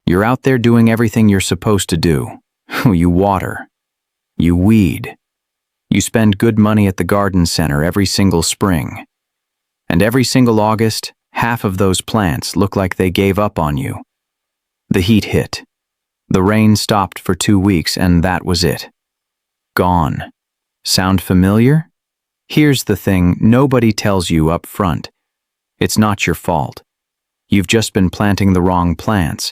You're out there doing everything you're supposed to do. You water. You weed. You spend good money at the garden center every single spring. And every single August, half of those plants look like they gave up on you. The heat hit. The rain stopped for 2 weeks, and that was it. Gone. Sound familiar? Here's the thing nobody tells you up front. It's not your fault. You've just been planting the wrong plants.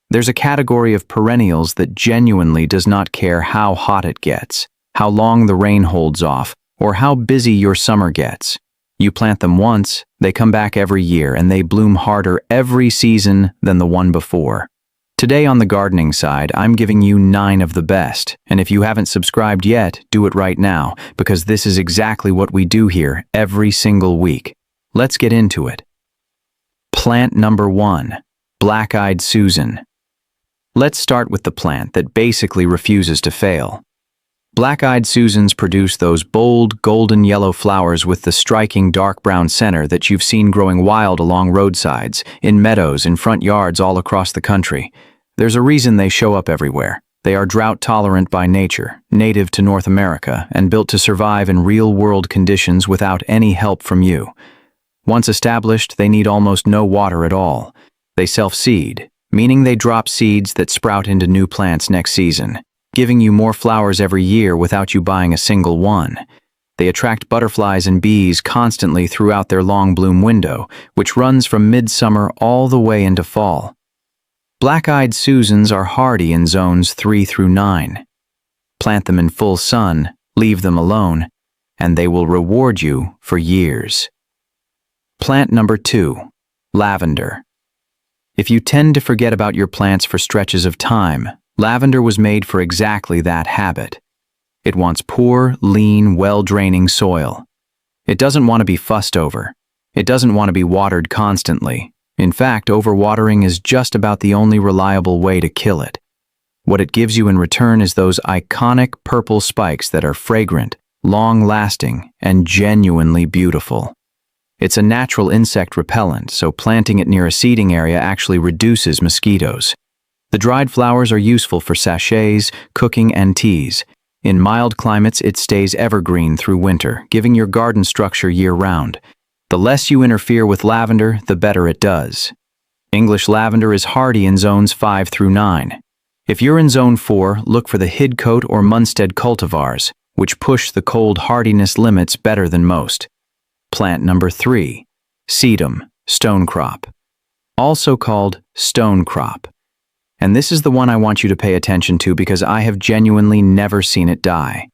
There's a category of perennials that genuinely does not care how hot it gets, how long the rain holds off, or how busy your summer gets. You plant them once, they come back every year, and they bloom harder every season than the one before. Today on the gardening side, I'm giving you 9 of the best, and if you haven't subscribed yet, do it right now, because this is exactly what we do here every single week. Let's get into it. Plant number 1, Black-Eyed Susan. Let's start with the plant that basically refuses to fail. Black-Eyed Susans produce those bold, golden yellow flowers with the striking dark brown center that you've seen growing wild along roadsides, in meadows, in front yards all across the country. There's a reason they show up everywhere. They are drought-tolerant by nature, native to North America, and built to survive in real-world conditions without any help from you. Once established, they need almost no water at all. They self-seed, meaning they drop seeds that sprout into new plants next season, giving you more flowers every year without you buying a single one. They attract butterflies and bees constantly throughout their long bloom window, which runs from midsummer all the way into fall. Black-Eyed Susans are hardy in zones 3 through 9. Plant them in full sun, leave them alone, and they will reward you for years. Plant number 2, Lavender. If you tend to forget about your plants for stretches of time, lavender was made for exactly that habit. It wants poor, lean, well-draining soil. It doesn't want to be fussed over. It doesn't want to be watered constantly. In fact, overwatering is just about the only reliable way to kill it. What it gives you in return is those iconic purple spikes that are fragrant, long-lasting, and genuinely beautiful. It's a natural insect repellent, so planting it near a seeding area actually reduces mosquitoes. The dried flowers are useful for sachets, cooking, and teas. In mild climates, it stays evergreen through winter, giving your garden structure year-round. The less you interfere with lavender, the better it does. English lavender is hardy in zones 5 through 9. If you're in zone 4, look for the Hidcote or Munstead cultivars, which push the cold hardiness limits better than most. Plant number 3, Sedum, stonecrop. Also called stonecrop. And this is the one I want you to pay attention to because I have genuinely never seen it die.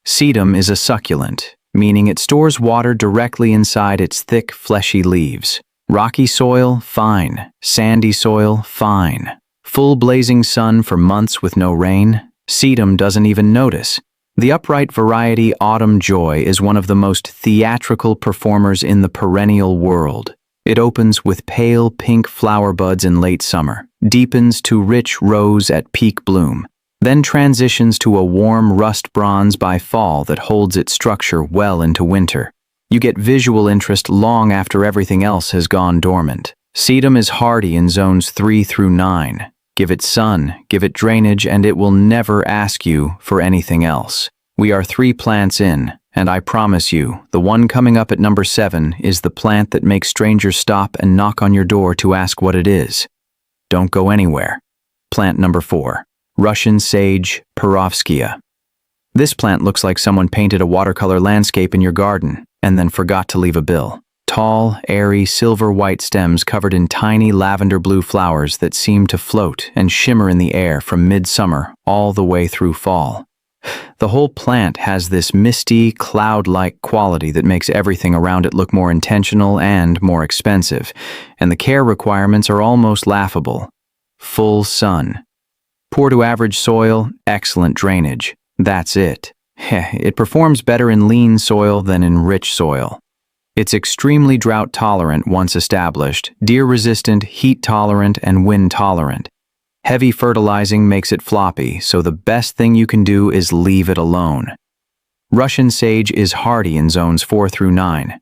Sedum is a succulent, meaning it stores water directly inside its thick, fleshy leaves. Rocky soil, fine. Sandy soil, fine. Full blazing sun for months with no rain, sedum doesn't even notice. The upright variety Autumn Joy is one of the most theatrical performers in the perennial world. It opens with pale pink flower buds in late summer, deepens to rich rose at peak bloom, then transitions to a warm rust bronze by fall that holds its structure well into winter. You get visual interest long after everything else has gone dormant. Sedum is hardy in zones 3 through 9. Give it sun, give it drainage, and it will never ask you for anything else. We are 3 plants in, and I promise you, the one coming up at number 7 is the plant that makes strangers stop and knock on your door to ask what it is. Don't go anywhere. Plant number 4. Russian Sage, Perovskia. This plant looks like someone painted a watercolor landscape in your garden and then forgot to leave a bill. Tall, airy, silver-white stems covered in tiny lavender-blue flowers that seem to float and shimmer in the air from midsummer all the way through fall. The whole plant has this misty, cloud-like quality that makes everything around it look more intentional and more expensive, and the care requirements are almost laughable. Full sun. Poor to average soil, excellent drainage. That's it. It performs better in lean soil than in rich soil. It's extremely drought-tolerant once established, deer-resistant, heat-tolerant, and wind-tolerant. Heavy fertilizing makes it floppy, so the best thing you can do is leave it alone. Russian sage is hardy in zones 4 through 9.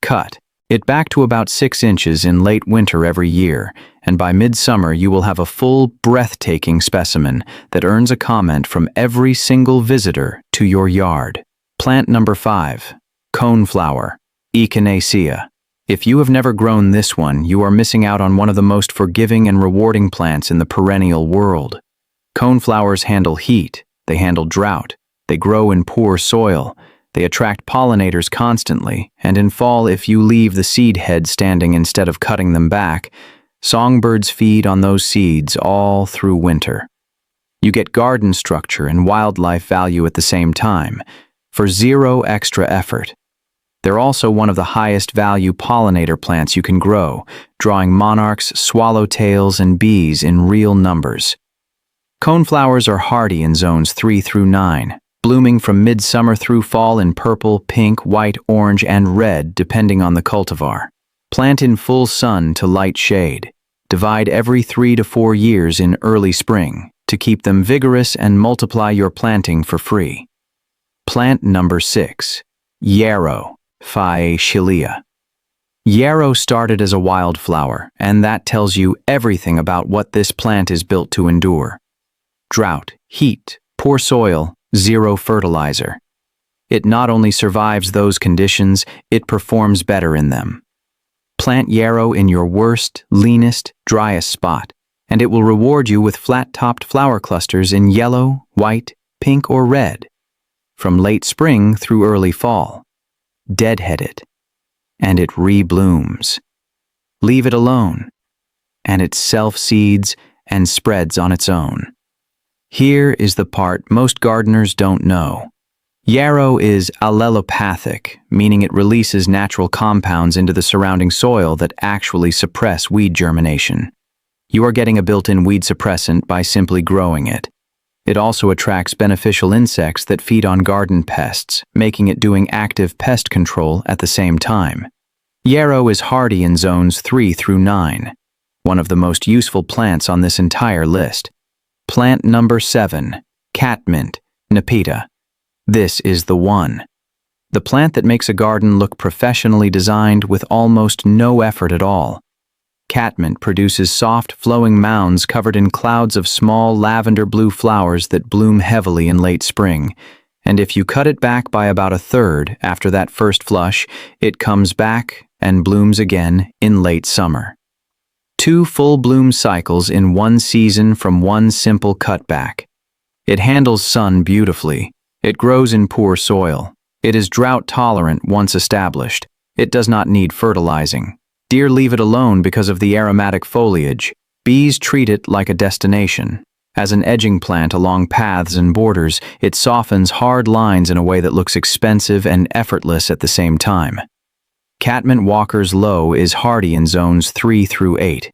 Cut. it back to about 6 inches in late winter every year, and by midsummer you will have a full, breathtaking specimen that earns a comment from every single visitor to your yard. Plant number 5. Coneflower, Echinacea. If you have never grown this one, you are missing out on one of the most forgiving and rewarding plants in the perennial world. Coneflowers handle heat, they handle drought, they grow in poor soil, they attract pollinators constantly, and in fall, if you leave the seed head standing instead of cutting them back, songbirds feed on those seeds all through winter. You get garden structure and wildlife value at the same time, for zero extra effort. They're also one of the highest value pollinator plants you can grow, drawing monarchs, swallowtails, and bees in real numbers. Coneflowers are hardy in zones 3 through 9, blooming from midsummer through fall in purple, pink, white, orange, and red depending on the cultivar. Plant in full sun to light shade. Divide every 3 to 4 years in early spring to keep them vigorous and multiply your planting for free. Plant number 6. Yarrow, Phaeachelea. Yarrow started as a wildflower, and that tells you everything about what this plant is built to endure. Drought, heat, poor soil, zero fertilizer. It not only survives those conditions, it performs better in them. Plant yarrow in your worst, leanest, driest spot, and it will reward you with flat-topped flower clusters in yellow, white, pink, or red, from late spring through early fall. Deadhead it, and it reblooms. Leave it alone, and it self-seeds and spreads on its own. Here is the part most gardeners don't know. Yarrow is allelopathic, meaning it releases natural compounds into the surrounding soil that actually suppress weed germination. You are getting a built-in weed suppressant by simply growing it. It also attracts beneficial insects that feed on garden pests, making it doing active pest control at the same time. Yarrow is hardy in zones 3 through 9, one of the most useful plants on this entire list. Plant number 7, catmint, Nepeta. This is the one. The plant that makes a garden look professionally designed with almost no effort at all. Catmint produces soft, flowing mounds covered in clouds of small lavender-blue flowers that bloom heavily in late spring, and if you cut it back by about a third after that first flush, it comes back and blooms again in late summer. 2 full bloom cycles in one season from one simple cutback. It handles sun beautifully. It grows in poor soil. It is drought tolerant once established. It does not need fertilizing. Deer leave it alone because of the aromatic foliage. Bees treat it like a destination. As an edging plant along paths and borders, it softens hard lines in a way that looks expensive and effortless at the same time. Catmint Walker's Low is hardy in zones 3 through 8.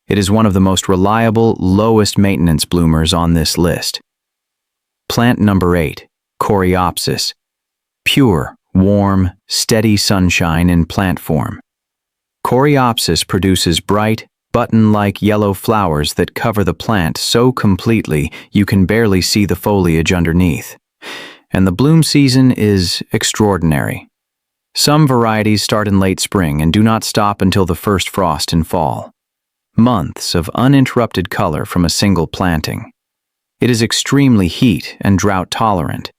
It is one of the most reliable, lowest maintenance bloomers on this list. Plant number 8, Coreopsis. Pure, warm, steady sunshine in plant form. Coreopsis produces bright, button-like yellow flowers that cover the plant so completely you can barely see the foliage underneath. And the bloom season is extraordinary. Some varieties start in late spring and do not stop until the first frost in fall. Months of uninterrupted color from a single planting. It is extremely heat and drought tolerant.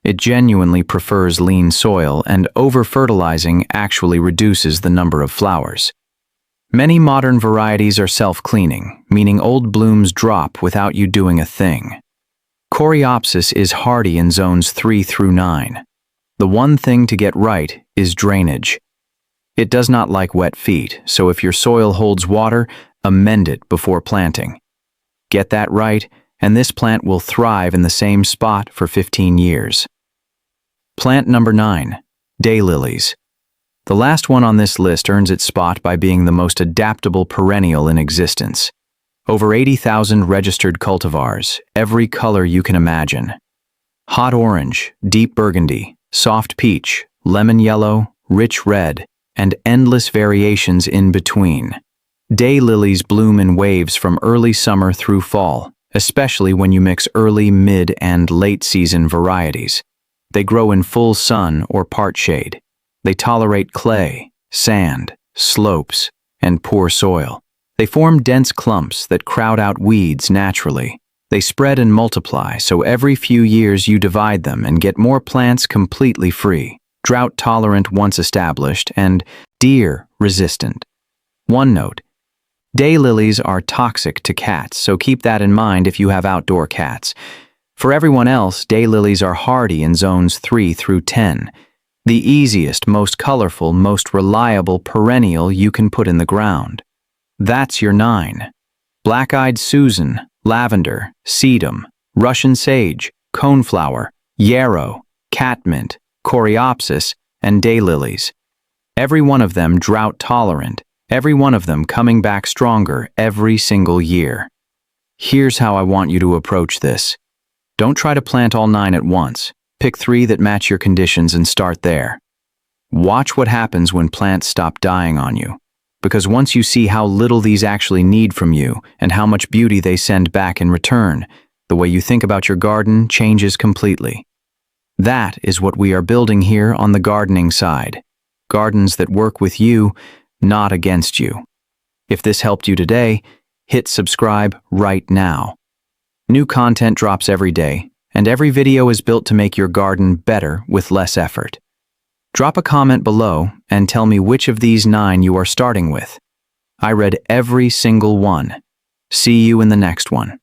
It genuinely prefers lean soil, and over-fertilizing actually reduces the number of flowers. Many modern varieties are self-cleaning, meaning old blooms drop without you doing a thing. Coreopsis is hardy in zones 3 through 9. The one thing to get right is drainage. It does not like wet feet, so if your soil holds water, amend it before planting. Get that right, and this plant will thrive in the same spot for 15 years. Plant number 9, daylilies. The last one on this list earns its spot by being the most adaptable perennial in existence. Over 80,000 registered cultivars, every color you can imagine. Hot orange, deep burgundy, soft peach, lemon yellow, rich red, and endless variations in between. Daylilies bloom in waves from early summer through fall, especially when you mix early, mid, and late season varieties. They grow in full sun or part shade. They tolerate clay, sand, slopes, and poor soil. They form dense clumps that crowd out weeds naturally. They spread and multiply, so every few years you divide them and get more plants completely free, drought-tolerant once established, and deer-resistant. One note: daylilies are toxic to cats, so keep that in mind if you have outdoor cats. For everyone else, daylilies are hardy in zones 3 through 10. The easiest, most colorful, most reliable perennial you can put in the ground. That's your 9. Black-eyed Susan, lavender, sedum, Russian sage, coneflower, yarrow, catmint, coreopsis, and daylilies. Every one of them drought-tolerant, every one of them coming back stronger every single year. Here's how I want you to approach this. Don't try to plant all 9 at once. Pick 3 that match your conditions and start there. Watch what happens when plants stop dying on you. Because once you see how little these actually need from you and how much beauty they send back in return, the way you think about your garden changes completely. That is what we are building here on the gardening side. Gardens that work with you, not against you. If this helped you today, hit subscribe right now. New content drops every day, and every video is built to make your garden better with less effort. Drop a comment below and tell me which of these 9 you are starting with. I read every single one. See you in the next one.